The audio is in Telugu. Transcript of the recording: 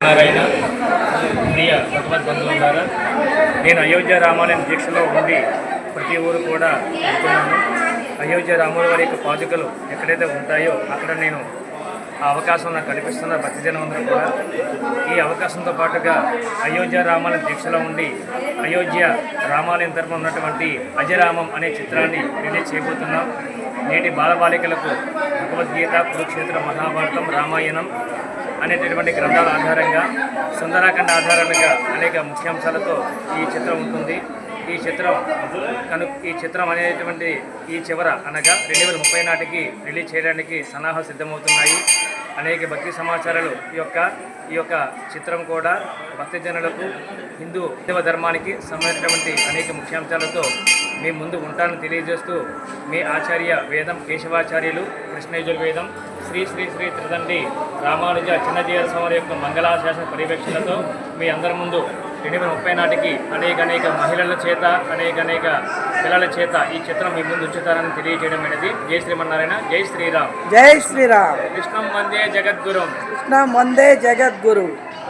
నారాయణ ప్రియ భగవద్ బంధువులారా, నేను అయోధ్య రామాలయం దీక్షలో ఉండి ప్రతి ఊరు కూడా వెళ్తున్నాను. అయోధ్య రాముల వారి యొక్క పాదుకలు ఎక్కడైతే ఉంటాయో అక్కడ నేను ఆ అవకాశం నాకు కల్పిస్తున్న భక్తజనం అందరూ కూడా ఈ అవకాశంతో పాటుగా అయోధ్య రామాలయం దీక్షలో ఉండి అయోధ్య రామాలయం తరపున ఉన్నటువంటి అజరామం అనే చిత్రాన్ని రిలీజ్ చేయబోతున్నాం. నేటి బాలబాలికలకు భగవద్గీత, కురుక్షేత్ర, మహాభారతం, రామాయణం అనేటటువంటి గ్రంథాల ఆధారంగా సుందరాఖండ ఆధారంగా అనేక ముఖ్యాంశాలతో ఈ చిత్రం ఉంటుంది. ఈ చిత్రం అనేటువంటి ఈ చివర అనగా 2030 నాటికి రిలీజ్ చేయడానికి సన్నాహాలు సిద్ధమవుతున్నాయి. అనేక భక్తి సమాచారాలు ఈ యొక్క చిత్రం కూడా భక్తజనులకు హిందూ ధర్మానికి సంబంధించినటువంటి అనేక ముఖ్యాంశాలతో మీ ముందు ఉంటానని తెలియజేస్తూ మీ ఆచార్య వేదం కేశవాచార్యులు కృష్ణయజుర్వేదం శ్రీ శ్రీ శ్రీ త్రిదండి రామానుజ చిన్నజీవ స్వామి యొక్క మంగళాశాసన పర్యవేక్షణతో మీ అందరి ముందు 2030 నాటికి అనేక మహిళల చేత అనేక పిల్లల చేత ఈ చిత్రం మీ ముందు ఉంచుతారని తెలియజేయడం అనేది. జై శ్రీమన్నారాయణ, జై శ్రీరామ్, జై శ్రీరామ్. కృష్ణం వందే జగద్గురు, కృష్ణం వందే జగద్గురు.